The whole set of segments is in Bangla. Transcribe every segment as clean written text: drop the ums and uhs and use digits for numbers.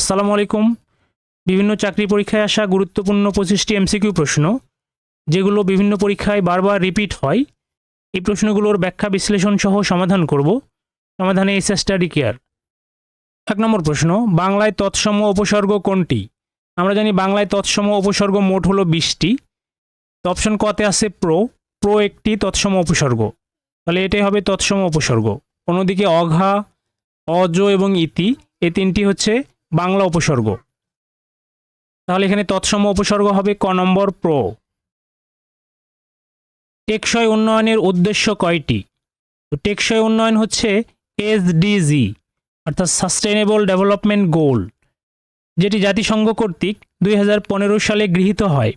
আসসালামু আলাইকুম। বিভিন্ন চাকরি পরীক্ষায় আসা গুরুত্বপূর্ণ 25টি এমসিকিউ প্রশ্ন, যেগুলো বিভিন্ন পরীক্ষায় বারবার রিপিট হয়। এই প্রশ্নগুলোর ব্যাখ্যা বিশ্লেষণ সহ সমাধান করব। সমাধানে এসএ স্টাডি কেয়ার। 1 নম্বর প্রশ্ন, বাংলায় তৎসম উপসর্গ কোনটি? আমরা জানি বাংলায় তৎসম উপসর্গ মোট হলো 20টি। তো অপশন ক তে আছে প্রো। প্রো একটি তৎসম উপসর্গ, তাহলে এটাই হবে তৎসম উপসর্গ। অন্যদিকে অঘা, অজ এবং ইতি, এই তিনটি হচ্ছে বাংলা উপসর্গ। তাহলে এখানে তৎসম উপসর্গ হবে ক নম্বর প্রো। টেকসই উন্নয়নের উদ্দেশ্য কয়টি? তো টেকসই উন্নয়ন হচ্ছে এসডিজি, অর্থাৎ সাস্টেনেবল ডেভেলপমেন্ট গোল, যেটি জাতিসংঘ কর্তৃক 2015 সালে গৃহীত হয়।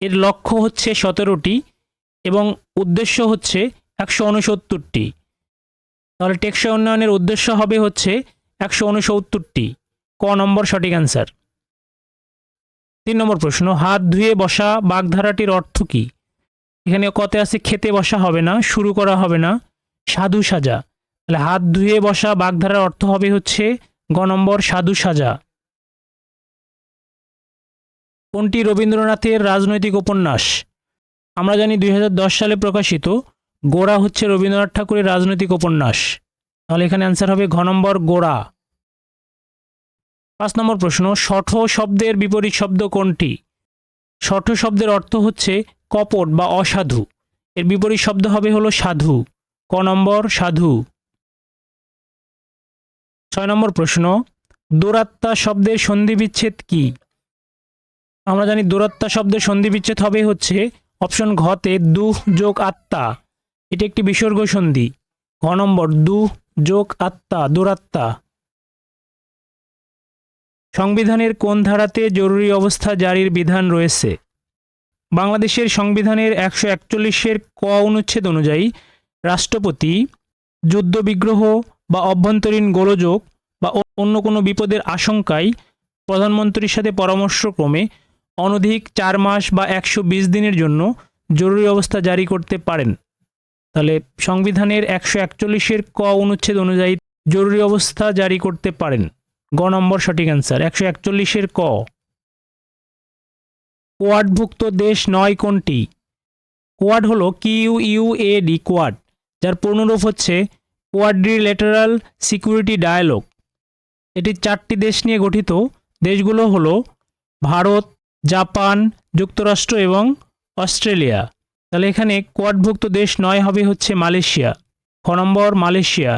এর লক্ষ্য হচ্ছে 17টি এবং উদ্দেশ্য হচ্ছে 169টি। তাহলে টেকসই উন্নয়নের উদ্দেশ্য হবে হচ্ছে 169টি। ক নম্বর সঠিক অ্যান্সার। 3 নম্বর প্রশ্ন, হাত ধুয়ে বসা বাগধারাটির অর্থ কী? এখানে কতে আছে খেতে বসা হবে না, শুরু করা হবে না, সাধু সাজা। তাহলে হাত ধুয়ে বসা বাগধারার অর্থ হবে হচ্ছে গ নম্বর সাধু সাজা। কোনটি রবীন্দ্রনাথের রাজনৈতিক উপন্যাস? আমরা জানি 2010 সালে প্রকাশিত গোরা হচ্ছে রবীন্দ্রনাথ ঠাকুরের রাজনৈতিক উপন্যাস। তাহলে এখানে অ্যান্সার হবে ঘ নম্বর গোরা। 5 নম্বর প্রশ্ন, শঠ শব্দের বিপরীত শব্দ কোনটি? শঠ শব্দের অর্থ হচ্ছে কপট বা অসাধু। এর বিপরীত শব্দ হবে হলো সাধু। ক নম্বর সাধু। 6 নম্বর প্রশ্ন, দৌরাত্ম্য শব্দের সন্ধিবিচ্ছেদ কি? আমরা জানি দৌরাত্ম্য শব্দের সন্ধিবিচ্ছেদ হবে হচ্ছে অপশন ঘতে দুহ যোগ আত্মা, এটি একটি বিসর্গ সন্ধি। ঘ নম্বর দুহ যোগ আত্মা, দৌরাত্ম্য। সংবিধানের কোন ধারাতে জরুরি অবস্থা জারির বিধান রয়েছে? বাংলাদেশের সংবিধানের 141-এর ক অনুচ্ছেদ অনুযায়ী রাষ্ট্রপতি যুদ্ধবিগ্রহ বা অভ্যন্তরীণ গোলযোগ বা অন্য কোনো বিপদের আশঙ্কায় প্রধানমন্ত্রীর সাথে পরামর্শক্রমে অনধিক 4 মাস বা 120 দিনের জন্য জরুরি অবস্থা জারি করতে পারেন। তাহলে সংবিধানের 141-এর ক অনুচ্ছেদ অনুযায়ী জরুরি অবস্থা জারি করতে পারেন। গ নম্বর সঠিক অ্যান্সার, 141-এর ক। কোয়াডভুক্ত দেশ নয় কোনটি? কোয়াড হলো কিউইউএডি, কোয়াড, যার পূর্ণরূপ হচ্ছে কোয়াড্রিল্যাটারাল সিকিউরিটি ডায়ালগ। এটি 4টি দেশ নিয়ে গঠিত। দেশগুলো হলো ভারত, জাপান, যুক্তরাষ্ট্র এবং অস্ট্রেলিয়া। তাহলে এখানে কোয়াডভুক্ত দেশ নয় হবে হচ্ছে মালয়েশিয়া। খ নম্বর মালয়েশিয়া।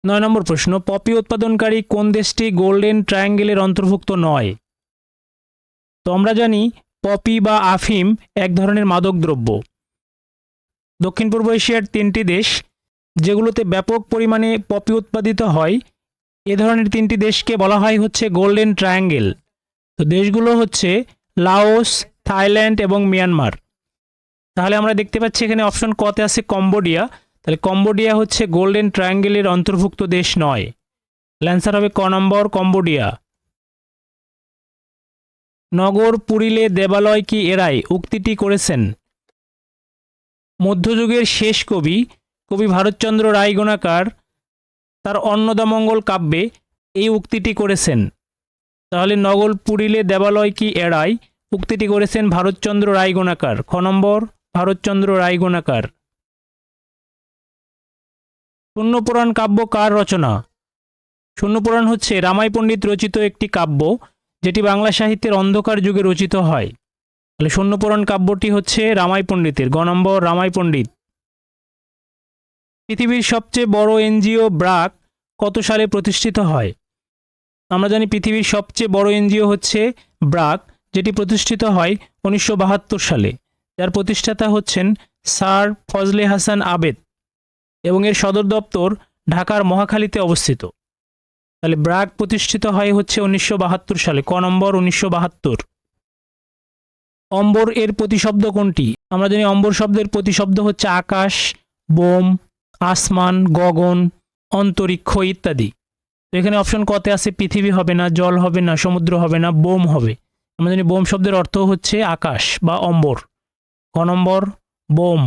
9 নম্বর প্রশ্ন, পপি উৎপাদনকারী কোন দেশটি গোল্ডেন ট্রায়াঙ্গেলের অন্তর্ভুক্ত নয়? তো আমরা জানি পপি বা আফিম এক ধরনের মাদকদ্রব্য। দক্ষিণ পূর্ব এশিয়ার 3টি দেশ যেগুলোতে ব্যাপক পরিমাণে পপি উৎপাদিত হয়, এ ধরনের 3টি দেশকে বলা হয় হচ্ছে গোল্ডেন ট্রায়াঙ্গেল। তো দেশগুলো হচ্ছে লাওস, থাইল্যান্ড এবং মিয়ানমার। তাহলে আমরা দেখতে পাচ্ছি এখানে অপশন কতে আছে কম্বোডিয়া। তাহলে কম্বোডিয়া হচ্ছে গোল্ডেন ট্রায়াঙ্গেলের অন্তর্ভুক্ত দেশ নয়। অ্যান্সার হবে ক নম্বর কম্বোডিয়া। নগর পুরিলে দেবালয় কি এরাই উক্তিটি করেছেন? মধ্যযুগের শেষ কবি ভারতচন্দ্র রায়গোনাকার তার অন্নদামঙ্গল কাব্যে এই উক্তিটি করেছেন। তাহলে নগর পুরিলে দেবালয় কি এড়াই উক্তিটি করেছেন ভারতচন্দ্র রায়গোনাকার। খ নম্বর ভারতচন্দ্র রায়গোনাকার। শূন্যপুরাণ কাব্য কার রচনা? শূন্যপুরাণ হচ্ছে রামাই পণ্ডিত রচিত একটি কাব্য, যেটি বাংলা সাহিত্যের অন্ধকার যুগে রচিত হয়। তাহলে শূন্যপুরাণ কাব্যটি হচ্ছে রামাই পণ্ডিতের। গ নম্বর রামাই পণ্ডিত। পৃথিবীর সবচেয়ে বড় এনজিও ব্র্যাক কত সালে প্রতিষ্ঠিত হয়? আমরা জানি পৃথিবীর সবচেয়ে বড় এনজিও হচ্ছে ব্র্যাক, যেটি প্রতিষ্ঠিত হয় 1972 সালে। যার প্রতিষ্ঠাতা হচ্ছেন স্যার ফজলে হাসান আবেদ এবং এর সদর দপ্তর ঢাকার মহাখালীতে অবস্থিত। তাহলে ব্র্যাক প্রতিষ্ঠিত হয় হচ্ছে 1972 সালে। ক নম্বর 1972। অম্বর এর প্রতিশব্দ কোনটি? আমরা জানি অম্বর শব্দের প্রতিশব্দ হচ্ছে আকাশ, বোম, আসমান, গগন, অন্তরিক্ষ ইত্যাদি। তো এখানে অপশন কতে আছে পৃথিবী হবে না, জল হবে না, সমুদ্র হবে না, বোম হবে। আমরা জানি বোম শব্দের অর্থ হচ্ছে আকাশ বা অম্বর। ক নম্বর বোম।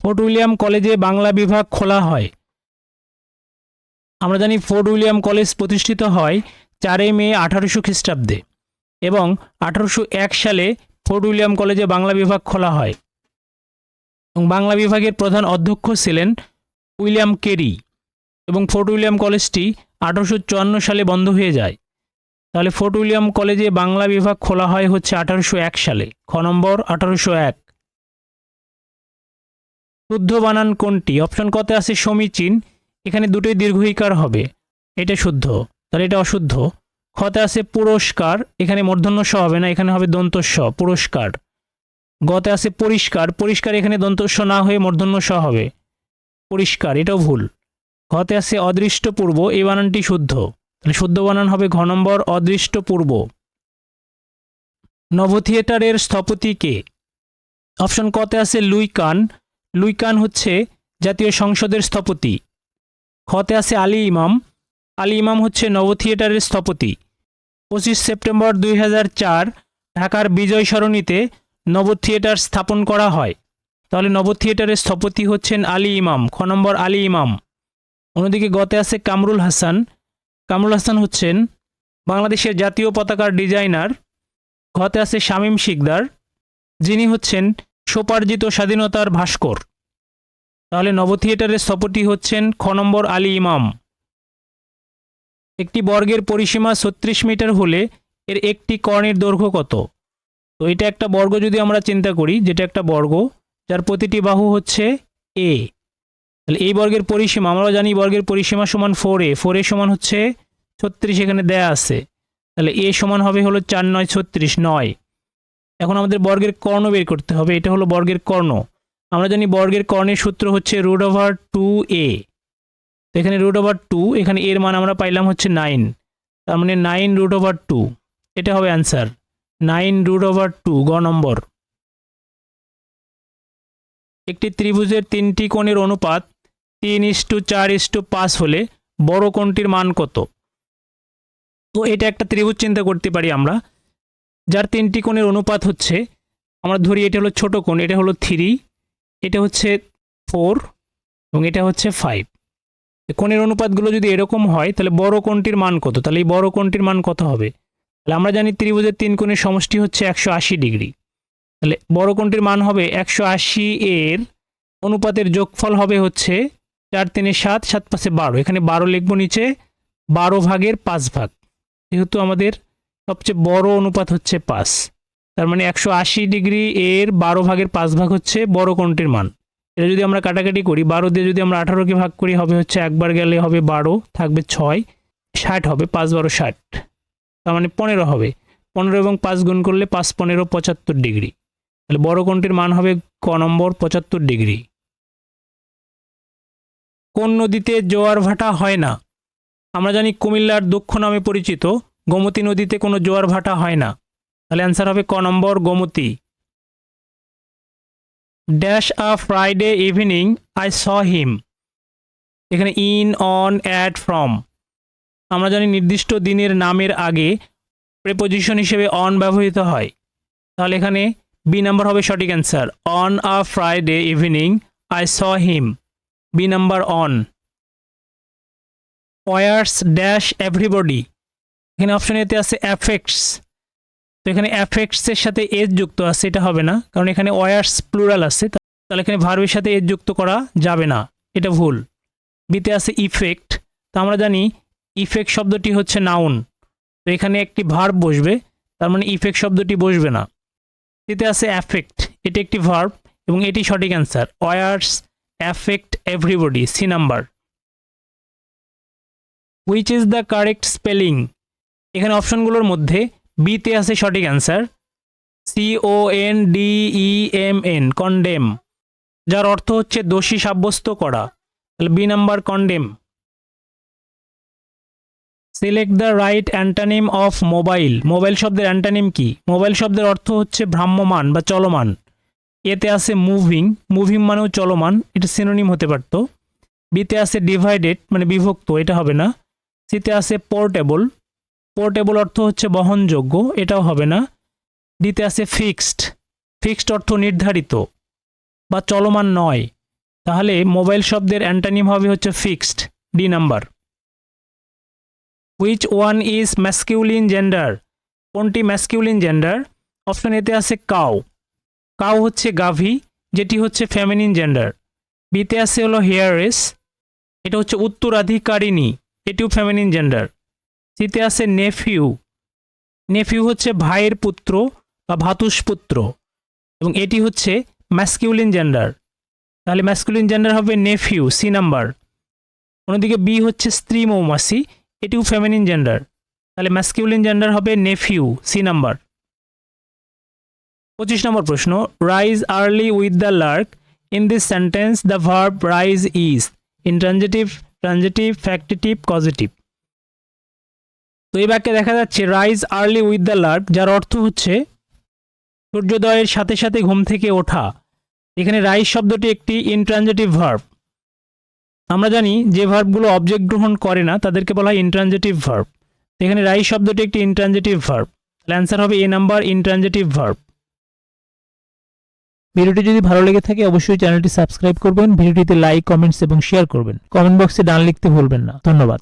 ফোর্ট উইলিয়াম কলেজে বাংলা বিভাগ খোলা হয়। আমরা জানি ফোর্ট উইলিয়াম কলেজ প্রতিষ্ঠিত হয় 4 মে 1800 খ্রিস্টাব্দে এবং 1801 সালে ফোর্ট উইলিয়াম কলেজে বাংলা বিভাগ খোলা হয় এবং বাংলা বিভাগের প্রধান অধ্যক্ষ ছিলেন উইলিয়াম কেরি এবং ফোর্ট উইলিয়াম কলেজটি 1854 সালে বন্ধ হয়ে যায়। তাহলে ফোর্ট উইলিয়াম কলেজে বাংলা বিভাগ খোলা হয় হচ্ছে 1801 সালে। খ নম্বর 1801। শুদ্ধ বানান কোনটি? অপশন কতে আছে সমীচীন, এখানে দুটোই দীর্ঘ ইকার হবে, এটা শুদ্ধ, তাহলে এটা অশুদ্ধ। খতে আছে পুরস্কার, এখানে মূর্ধন্য স হবে না, এখানে হবে দন্ত স, পুরস্কার। গতে আছে পরিষ্কার, পরিষ্কার এখানে দন্ত স না হয়ে মূর্ধন্য স হবে, পরিষ্কার, এটাও ভুল। ঘতে আছে অদৃষ্টপূর্ব, এই বানানটি শুদ্ধ, তাহলে শুদ্ধ বানান হবে ঘ নম্বর অদৃষ্টপূর্ব। নভ থিয়েটারের স্থপতি কে? অপশন কতে আছে লুই কান, লুই কান হচ্ছে জাতীয় সংসদের স্থপতি। খতে আছে আলী ইমাম, আলী ইমাম হচ্ছে নভ থিয়েটারের স্থপতি। 25 সেপ্টেম্বর 2004 ঢাকার বিজয় সরণিতে নব থিয়েটার স্থাপন করা হয়, তাহলে নব থিয়েটারের স্থপতি হচ্ছেন আলী ইমাম, খ নম্বর আলী ইমাম। অন্যদিকে গতে আছে কামরুল হাসান, কামরুল হাসান হচ্ছেন বাংলাদেশের জাতীয় পতাকার ডিজাইনার। ঘতে আছে শামীম শিকদার, যিনি হচ্ছেন স্বোপার্জিত স্বাধীনতার ভাস্কর, তাহলে নব থিয়েটারের স্থপতি হচ্ছেন খ নম্বর আলী ইমাম। একটি বর্গের পরিসীমা 36 মিটার হলে এর একটি কর্ণের দৈর্ঘ্য কত? তো এটা একটা বর্গ যদি আমরা চিন্তা করি, যেটা একটা বর্গ যার প্রতিটি বাহু হচ্ছে এ, তাহলে এই বর্গের পরিসীমা আমরা জানি বর্গের পরিসীমা সমান 4a, 4a সমান হচ্ছে 36, এখানে দেয়া আছে, তাহলে এ সমান হবে হলো 4 9 36 9। এখন আমাদের বর্গের কর্ণ বের করতে হবে, এটা হলো বর্গের কর্ণ। আমরা জানি বর্গের কর্ণের সূত্র হচ্ছে √2a, তো এখানে √2, এখানে এর মান আমরা পাইলাম হচ্ছে 9, তার মানে 9√2, এটা হবে অ্যান্সার 9√2, গ নম্বর। একটি ত্রিভুজের 3টি কোণের অনুপাত 3:4:5 হলে বড় কোণটির মান কত? তো এটা একটা ত্রিভুজ চিন্তা করতে পারি আমরা, যার 3টি কোণের অনুপাত হচ্ছে, আমরা ধরি এটা হলো ছোট কোণ, এটা হলো 3, এটা হচ্ছে 4 এবং এটা হচ্ছে 5। কোণের অনুপাতগুলো যদি এরকম হয় তাহলে বড় কোণটির মান কত? তাহলে এই বড় কোণটির মান কত হবে? তাহলে আমরা জানি ত্রিভুজের 3 কোণের সমষ্টি হচ্ছে 180 ডিগ্রি, তাহলে বড় কোণটির মান হবে 180, এর অনুপাতের যোগফল হবে হচ্ছে 4 3 7, 7 5 12, এখানে 12 লিখবো নিচে, 12 ভাগের 5 ভাগ, যেহেতু আমাদের সবচেয়ে বড় অনুপাত হচ্ছে 5, তার মানে 180 ডিগ্রি এর 12 ভাগের 5 ভাগ হচ্ছে বড় কোণটির মান। এটা যদি আমরা কাটাকাটি করি, 12 দিয়ে যদি আমরা 18কে ভাগ করি হবে হচ্ছে একবার গেলে হবে 12, থাকবে 6, 60 হবে, 5 12 60, তার মানে 15 হবে। 15 এবং 5 গুণ করলে 5 15 75 ডিগ্রি, তাহলে বড় কোণটির মান হবে ক নম্বর 75 ডিগ্রি। কোন নদীতে জোয়ার ভাটা হয় না? আমরা জানি কুমিল্লার দক্ষ নামে পরিচিত গোমতী নদীতে কোনো জোয়ার ভাটা হয় না, তাহলে অ্যান্সার হবে ক নম্বর Gomati. Dash a Friday evening I saw him, এখানে ইন, অন, অ্যাট, ফ্রম, আমরা জানি নির্দিষ্ট দিনের নামের আগে প্রেপোজিশন হিসেবে অন ব্যবহৃত হয়, তাহলে এখানে বি নাম্বার হবে সঠিক answer. On a Friday evening I saw him, B number on. Wars dash everybody, এখানে অপশন এতে আছে অ্যাফেক্টস, তো এখানে অ্যাফেক্টসের সাথে এজ যুক্ত আছে, এটা হবে না, কারণ এখানে ওয়ার্স প্লুরাল আছে, তাহলে এখানে ভার্বের সাথে এজ যুক্ত করা যাবে না, এটা ভুল। বিতে আছে ইফেক্ট, তো আমরা জানি ইফেক্ট শব্দটি হচ্ছে নাউন, তো এখানে একটি ভার্ব বসবে, তার মানে ইফেক্ট শব্দটি বসবে না। সিতে আছে অ্যাফেক্ট, এটি একটি ভার্ব এবং এটি সঠিক answer, wars affect everybody, C number. Which is the correct spelling, এখানে অপশনগুলোর মধ্যে বিতে আছে সঠিক অ্যান্সার, CONDEMN, কন্ডেম, যার অর্থ হচ্ছে দোষী সাব্যস্ত করা, তাহলে B number condemn. Select the right antonym of mobile, mobile শব্দের অ্যান্টানিম কি? মোবাইল শব্দের অর্থ হচ্ছে ভ্রাম্যমান বা চলমান। এতে আছে মুভিং, মুভিং মানেও চলমান, এটা সিনোনিম হতে পারত। বিতে আছে ডিভাইডেড মানে বিভক্ত, এটা হবে না। সিতে আছে পোর্টেবল, পোর্টেবল অর্থ হচ্ছে বহনযোগ্য, এটাও হবে না। ডিতে আছে ফিক্সড, ফিক্সড অর্থ নির্ধারিত বা চলমান নয়, তাহলে মোবাইল শব্দের অ্যান্টানিম হবে হচ্ছে fixed, D number. Which one is masculine gender? কোনটি ম্যাসকিউলিন জেন্ডার? অপশন এতে আছে কাউ। কাউ হচ্ছে গাভী, যেটি হচ্ছে ফেমিনিন জেন্ডার। বিতে আছে হলো হেয়ারেস, এটা হচ্ছে উত্তরাধিকারিণী, এটিও ফেমিনিন জেন্ডার। সিতে আছে নেফিউ, নেফিউ হচ্ছে ভাইয়ের পুত্র বা ভাতুষপুত্র, এবং এটি হচ্ছে ম্যাসকিউলিন জেন্ডার। তাহলে ম্যাসকিউলিন জেন্ডার হবে নেফিউ, সি নাম্বার। অন্যদিকে বি হচ্ছে স্ত্রী মৌমাছি, এটিও ফেমিনিন জেন্ডার। তাহলে ম্যাসকিউলিন জেন্ডার হবে নেফিউ, সি নাম্বার। 25 নম্বর প্রশ্ন, rise early with the Lark, in this sentence the verb rise is intransitive, transitive, factitive, causative. তো এই বাক্যে দেখা যাচ্ছে rise early with the Lark, যার অর্থ হচ্ছে সূর্যোদয়ের সাথে সাথে ঘুম থেকে ওঠা। এখানে রাইজ শব্দটি একটি ইন্ট্রানজিটিভ ভার্ব। আমরা জানি যে ভার্বগুলো অবজেক্ট গ্রহণ করে না তাদেরকে বলা হয় ইন্ট্রানজিটিভ ভার্ব। এখানে রাইজ শব্দটি একটি ইন্ট্রানজিটিভ ভার্ব। অ্যান্সার হবে এ নাম্বার, ইন্ট্রানজিটিভ ভার্ব। ভিডিওটি যদি ভালো লেগে থাকে অবশ্যই চ্যানেলটি সাবস্ক্রাইব করবেন, ভিডিওটিতে লাইক, কমেন্টস এবং শেয়ার করবেন। কমেন্ট বক্সে ডান লিখতে ভুলবেন না। ধন্যবাদ।